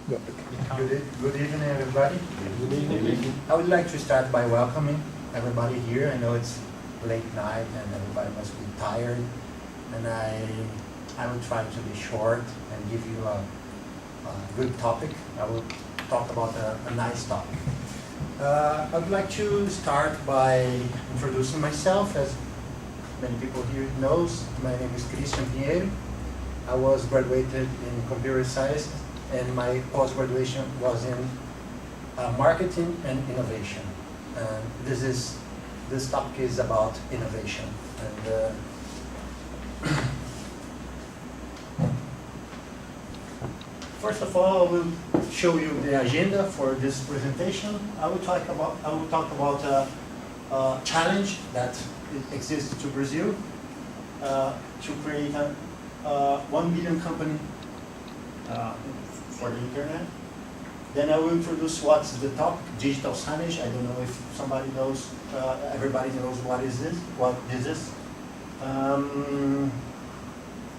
Good evening, everybody. Good evening. I would like to start by welcoming everybody here. I know it's late night and everybody must be tired, and I will try to be short and give you a good topic. I will talk about a nice topic. I would like to start by introducing myself. As many people here knows, my name is Christian Pinheiro. I was graduated in computer science, and my post-graduation was in marketing and innovation. And this topic is about innovation. And first of all, I will show you the agenda for this presentation. I will talk about a challenge that exists to Brazil to create a 1 billion company for the internet. Then I will introduce what's the topic, digital signage. I don't know if somebody knows, everybody knows what this is.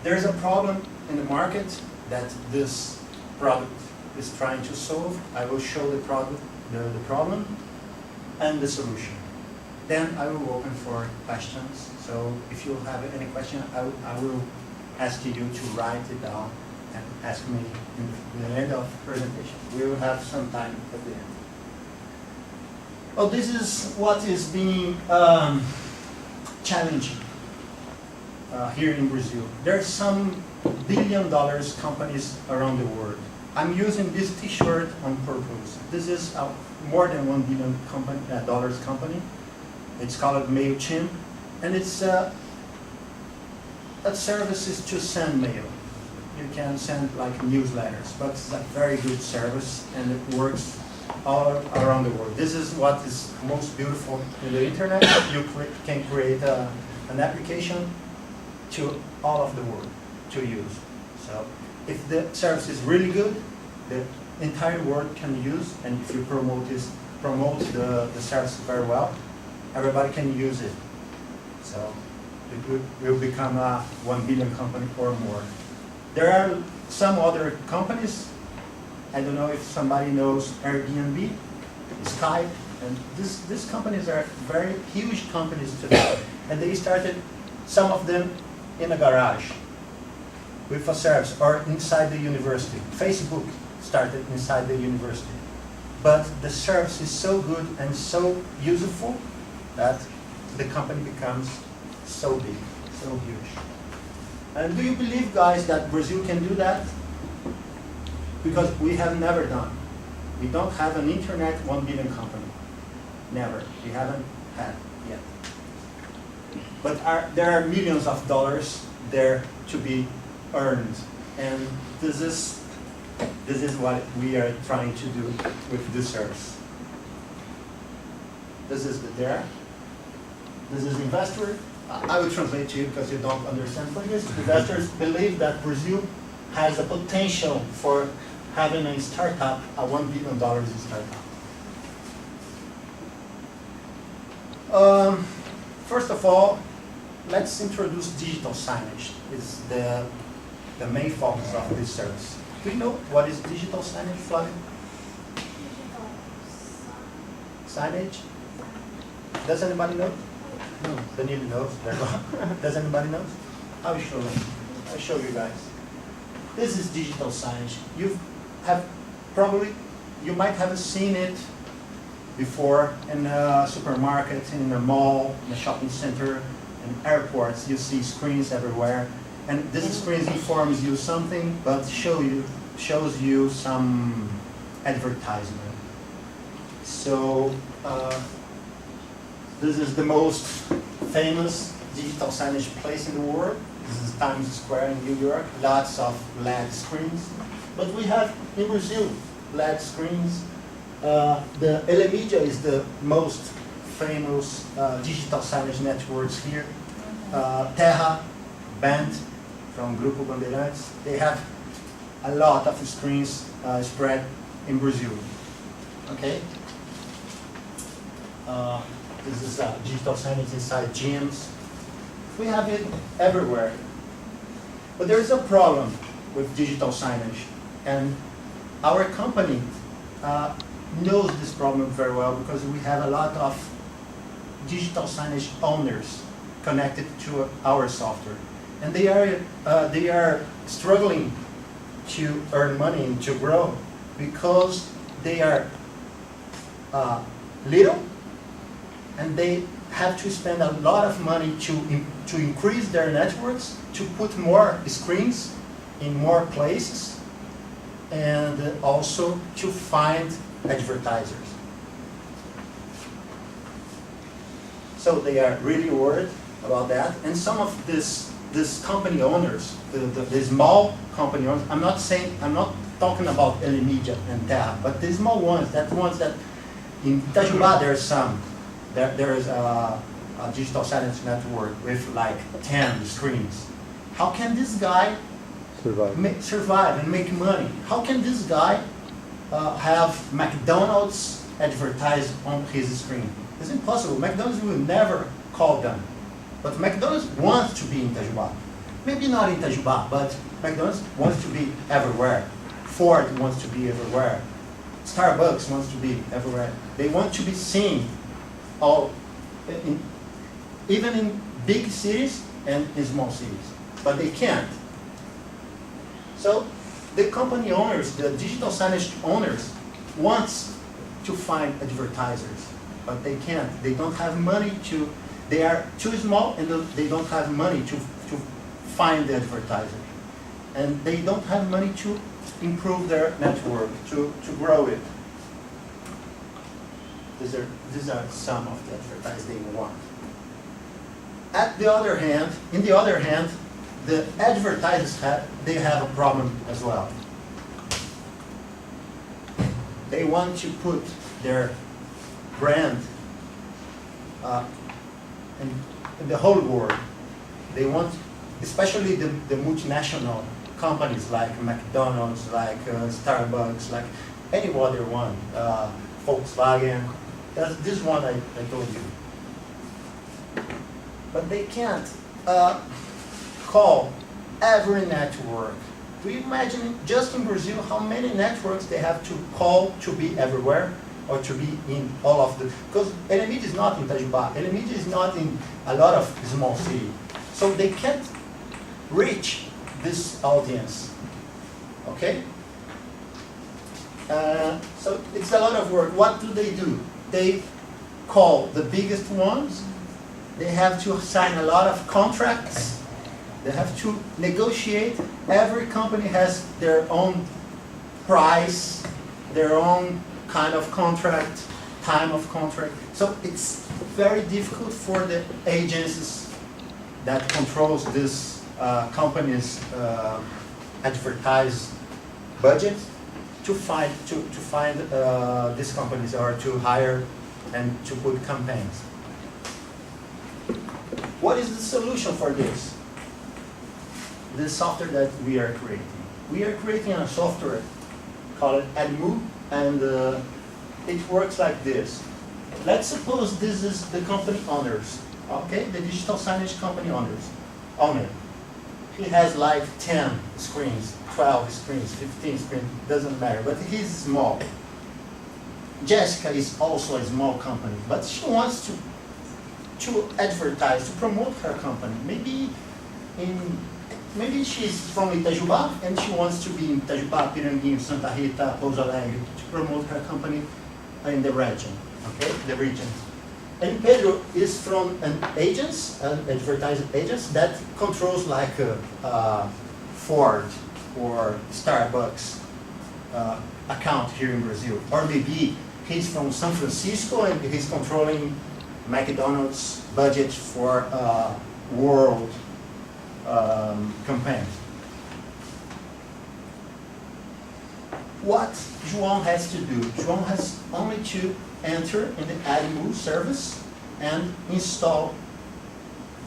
There's a problem in the market that this product is trying to solve. I will show the problem and the solution. Then I will open for questions. So if you have any question, I will ask you to write it down and ask me in the end of the presentation. We will have some time at the end. Well, this is what is being challenging here in Brazil. There are some billion-dollar companies around the world. I'm using this T-shirt on purpose. This is a more than $1 billion company. It's called MailChimp, and it's that service is to send mail. You can send like newsletters, but it's a very good service, and it works all around the world. This is what is most beautiful in the internet. You can create an application to all of the world to use. So if the service is really good, the entire world can use, and if you promote the service very well, everybody can use it. So it will become a 1 billion company or more. There are some other companies. I don't know if somebody knows Airbnb, Skype, and these companies are very huge companies today. And they started, some of them, in a garage with a service or inside the university. Facebook started inside the university. But the service is so good and so useful that the company becomes so big, so huge. And do you believe, guys, that Brazil can do that? Because we have never done. We don't have an internet 1 billion company. Never. We haven't had yet. But there are millions of dollars there to be earned. And this is what we are trying to do with this service. This is This is investor. I will translate to you because you don't understand Portuguese. Investors believe that Brazil has the potential for having a startup, a $1 billion startup. First of all, let's introduce digital signage. It's the main focus of this service. Do you know what is digital signage, Flavio? Signage? Does anybody know? No, Danilo knows. Does anybody know? I'll show you. I'll show you guys. This is digital signage. You might have seen it before in a supermarket, in a mall, in a shopping center, in airports. You see screens everywhere, and this screen informs you something, but shows you some advertisement. So. This is the most famous digital signage place in the world. This is Times Square in New York. Lots of LED screens. But we have in Brazil LED screens. The Elemedia is the most famous digital signage networks here. Terra, Band from Grupo Bandeirantes. They have a lot of screens spread in Brazil. Okay. This is digital signage inside gyms. We have it everywhere. But there is a problem with digital signage, and our company knows this problem very well because we have a lot of digital signage owners connected to our software. And they are struggling to earn money and to grow because they are little and they have to spend a lot of money to increase their networks, to put more screens in more places, and also to find advertisers. So they are really worried about that. And some of this company owners, the small company owners, I'm not talking about Elemedia and Terra, but the small ones, that in Itajubá there's some. There is a digital signage network with like 10 screens. How can this guy survive and make money? How can this guy have McDonald's advertised on his screen? It's impossible. McDonald's will never call them. But McDonald's wants to be in Itajubá. Maybe not in Itajubá, but McDonald's wants to be everywhere. Ford wants to be everywhere. Starbucks wants to be everywhere. They want to be seen even in big cities and in small cities. But they can't. So the company owners, the digital signage owners, wants to find advertisers, but they can't. They don't have money to, they are too small and they don't have money to find the advertiser. And they don't have money to improve their network, to grow it. These are some of the advertisers they want. In the other hand, the advertisers they have a problem as well. They want to put their brand in the whole world. They want, especially the multinational companies like McDonald's, like Starbucks, like any other one, Volkswagen. This one I told you. But they can't call every network. Do you imagine just in Brazil how many networks they have to call to be everywhere or to be in all of the, because Elemedia is not in Itajubá, Elemedia is not in a lot of small cities. So they can't reach this audience, okay? So it's a lot of work. What do? They call the biggest ones. They have to sign a lot of contracts. They have to negotiate. Every company has their own price, their own kind of contract, time of contract. So it's very difficult for the agencies that controls this company's advertise budget to find these companies or to hire and to put campaigns. What is the solution for this? The software that we are creating. We are creating a software called Admu, and it works like this. Let's suppose this is the company owners, okay? The digital signage company owner. He has like 10 screens, 12 screens, 15 screens, doesn't matter, but he's small. Jessica is also a small company, but she wants to advertise, to promote her company. Maybe she's from Itajubá and she wants to be in Itajubá, Piranguinho, Santa Rita, Pouso Alegre, to promote her company in the region, okay, the region. And Pedro is from an advertising agent that controls like Ford or Starbucks account here in Brazil. Or maybe he's from San Francisco and he's controlling McDonald's budget for world campaign. What João has to do? João has only to enter in the Admu service and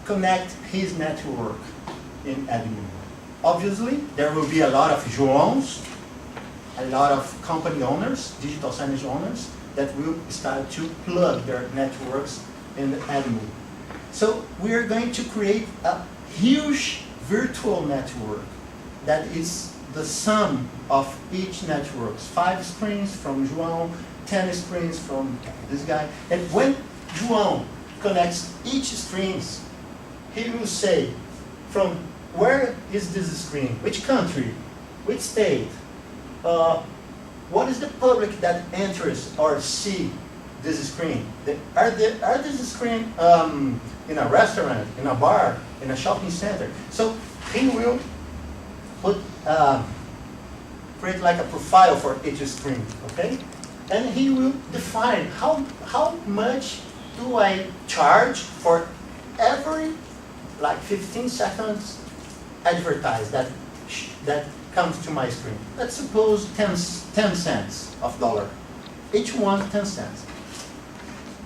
connect his network in Admu. Obviously, there will be a lot of Joãos, a lot of company owners, digital signage owners, that will start to plug their networks in the Admu. So we are going to create a huge virtual network that is the sum of each network. 5 screens from João, 10 screens from this guy. And when João connects each screens, he will say, from where is this screen? Which country? Which state? What is the public that enters or see this screen? Are this screen in a restaurant, in a bar, in a shopping center? So he will create like a profile for each screen, okay? And he will define how much do I charge for every like 15 seconds advertise that comes to my screen. Let's suppose 10 cents of dollar. Each one 10 cents.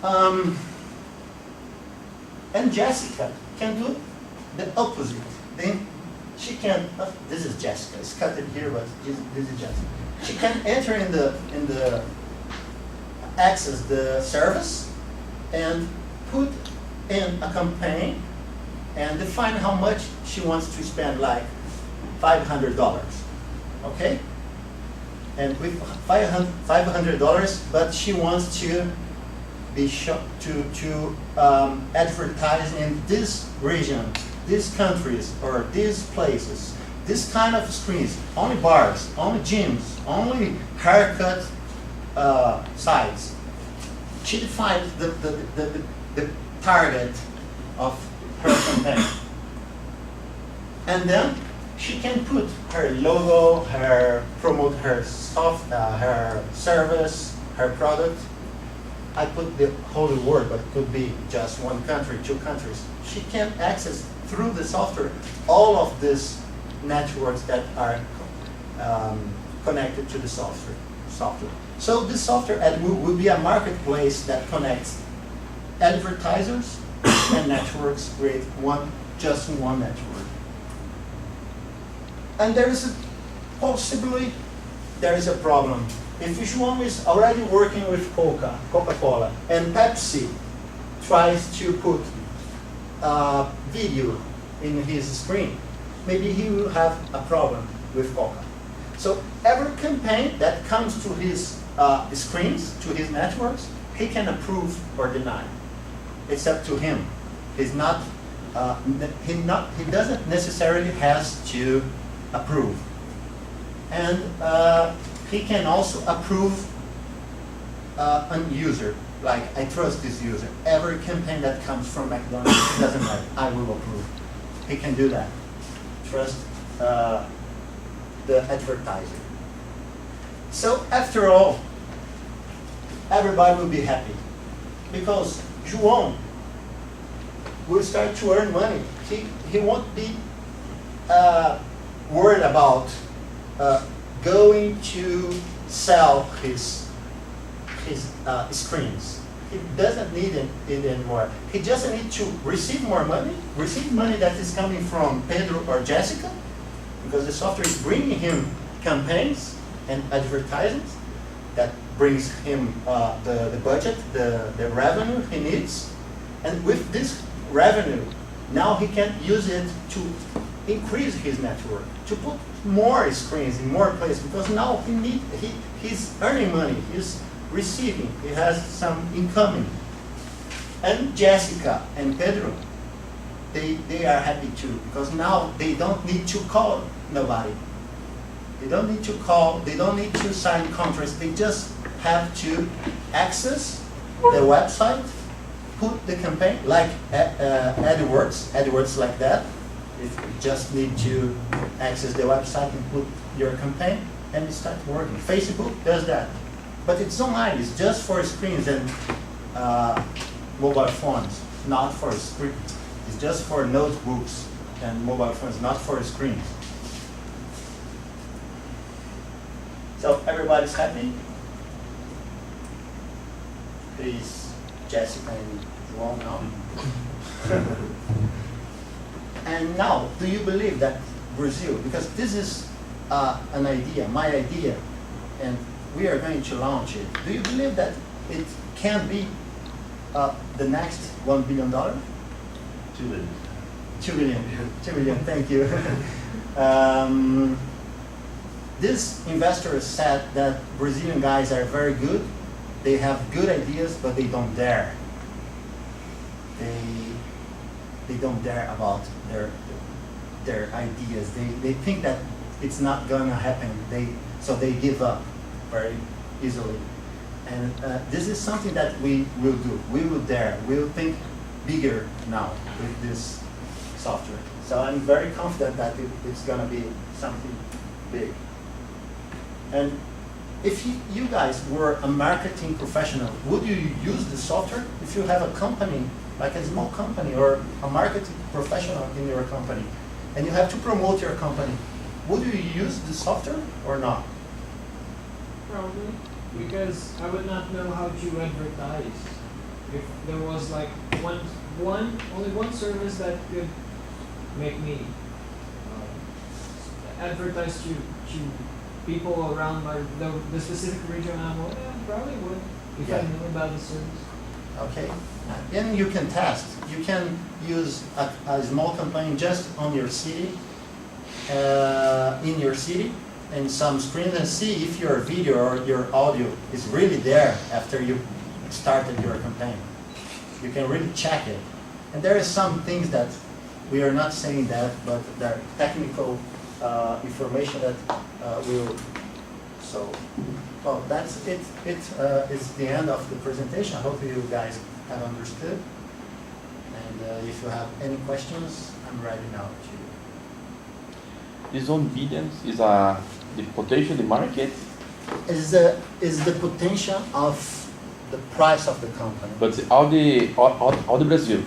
And Jessica can do the opposite. Then she can, this is Jessica, it's cut in here, but this is Jessica. She can enter in the access the service and put in a campaign and define how much she wants to spend, like $500, okay? And with $500, but she wants to be advertise in this region, these countries, or these places, this kind of screens, only bars, only gyms, only haircut sites. She defines the target of her campaign. And then she can put her logo, promote her her service, her product. I put the whole word, but it could be just one country, 2 countries. She can access through the software all of these networks that are connected to the software. So this software will be a marketplace that connects advertisers and networks, create just one network. And there is a problem. If João is already working with Coca-Cola, and Pepsi tries to put video in his screen, maybe he will have a problem with Coca. So every campaign that comes to his screens, to his networks, he can approve or deny. It's up to him. He doesn't necessarily has to approve. And he can also approve a user, like I trust this user. Every campaign that comes from McDonald's, it doesn't matter, I will approve. He can do that. Trust the advertiser. So after all, everybody will be happy because João will start to earn money. He won't be worried about going to sell his screens. He doesn't need it anymore. He just needs to receive more money, receive money that is coming from Pedro or Jessica, because the software is bringing him campaigns and advertisements that brings him the budget, the revenue he needs. And with this revenue, now he can use it to increase his network, to put more screens in more places, because now he's earning money, he's receiving, he has some incoming. And Jessica and Pedro, they are happy too, because now they don't need to call nobody. They don't need to call, they don't need to sign contracts, they just have to access the website, put the campaign, like AdWords like that. You just need to access the website and put your campaign and it starts working. Facebook does that. But it's online, it's just for screens and mobile phones, not for screens. It's just for notebooks and mobile phones, not for screens. So everybody's happy? Please, Jessica and João now. And now, do you believe that Brazil, because this is an idea, my idea, and we are going to launch it, do you believe that it can be the next $1 billion? 2 billion. 2 billion, 2 billion, thank you. this investor said that Brazilian guys are very good. They have good ideas, but they don't dare. They don't dare about their ideas. They think that it's not gonna happen. So they give up very easily. And this is something that we will do. We will dare. We will think bigger now with this software. So I'm very confident that it's gonna be something big. And if you guys were a marketing professional, would you use the software? If you have a company, like a small company or a marketing professional in your company, and you have to promote your company, would you use the software or not? Probably, because I would not know how to advertise. If there was like only one service that could make me advertise to people around the specific region I'm in, probably would, if I knew about the service. Okay, and you can test. You can use a small campaign just on your city, in your city, and some screens, and see if your video or your audio is really there after you started your campaign. You can really check it. And there are some things that we are not saying that, but there are technical information that will. So, well, that's it. It is the end of the presentation. I hope you guys have understood. And if you have any questions, I'm ready now to you. This 1 billion is the potential, the market, Is the potential of the price of the company. but all the Brazil.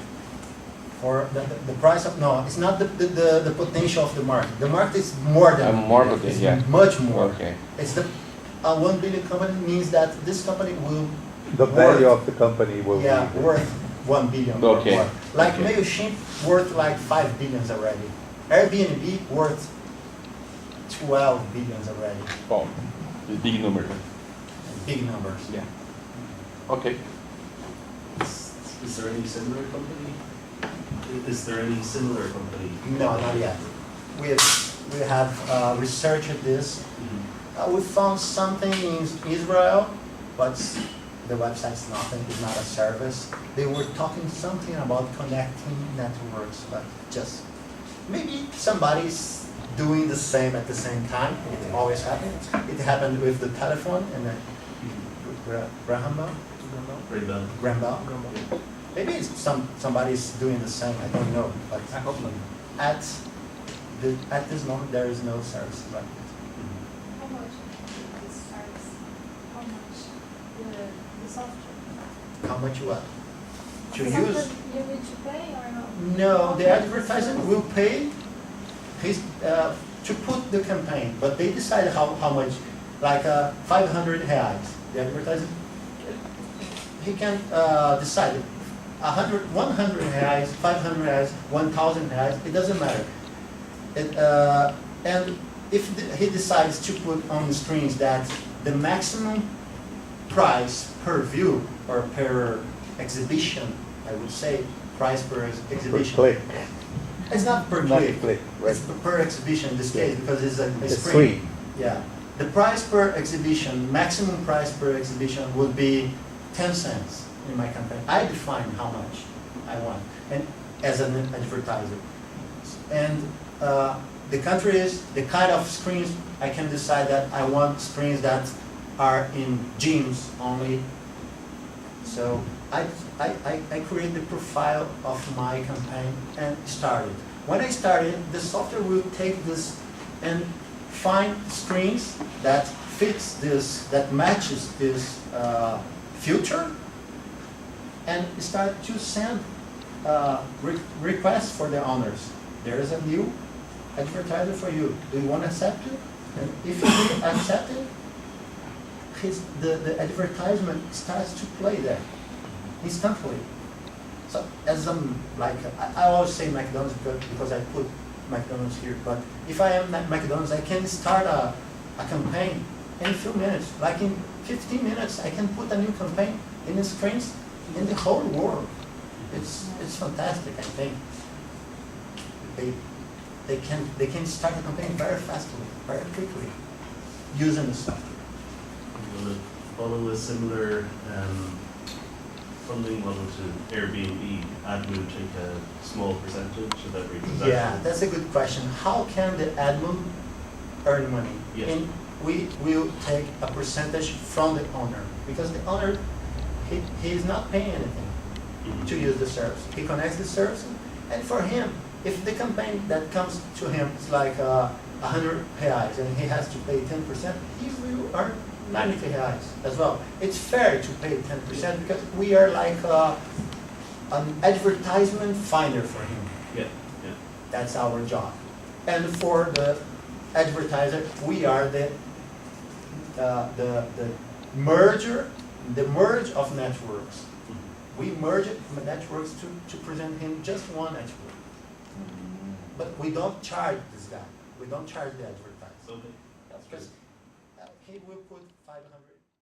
For the price of, no, it's not the potential of the market. The market is more than More that. potential, It's yeah. much more. Okay. It's the 1 billion company means that this company will The value of the company will be worth 1 billion or Okay. more. Like Okay. MailChimp worth like 5 billions already. Airbnb worth 12 billions already. Oh, the big number. Big numbers. Yeah. Okay. Is there any similar company? Is there any similar company? No, not yet. We have researched this. We found something in Israel, but the website's nothing. It's not a service. They were talking something about connecting networks, but just maybe somebody's doing the same at the same time. It always happens. It happened with the telephone and then Graham Bell. Maybe it's somebody's doing the same. I don't know, but at this moment there is no service like it. How much this service? How much the software? How much what? To Is use? something you need to pay or no? No, the advertiser will pay to put the campaign, but they decide how much, like 500 reais. The advertiser, he can decide 100 reais, 500 reais, 1,000 reais, it doesn't matter. And if he decides to put on the screens that the maximum price per view or per exhibition, I would say, price per exhibition. per click, It's not per not click. click, right? It's per exhibition in this case because it's a It's screen. screen. Yeah. The price per exhibition, maximum price per exhibition would be 10 cents in my campaign. I define how much I want, and as an advertiser. And the country is the kind of screens I can decide that I want screens that are in gyms only. So I create the profile of my campaign and started. When I started, the software will take this and find screens that fits this, that matches this filter, and start to send requests for the owners. There is a new advertiser for you. Do you want to accept it? And if you accept it, the advertisement starts to play there instantly. So as I always say McDonald's because I put McDonald's here, but if I am at McDonald's, I can start a campaign in a few minutes. Like in 15 minutes, I can put a new campaign in the screens in the whole world. It's fantastic, I think. They can start a campaign very fastly, very quickly. using the software. Will it follow a similar funding model to Airbnb? Admin take a small percentage of every transaction? Yeah, that's a good question. How can the admin earn money? Yeah. And we will take a percentage from the owner, because the owner, he is not paying anything Mhm. to use the service. He connects the service, and for him, if the campaign that comes to him is like 100 reais and he has to pay 10%, he will earn 90 reais as well. It's fair to pay 10% because we are like an advertisement finder for him. Yeah, yeah. That's our job. And for the advertiser, we are the merge of networks. Mhm. We merge networks to present him just one network. But we don't charge this guy. We don't charge the advertiser. Okay. Because he will put 500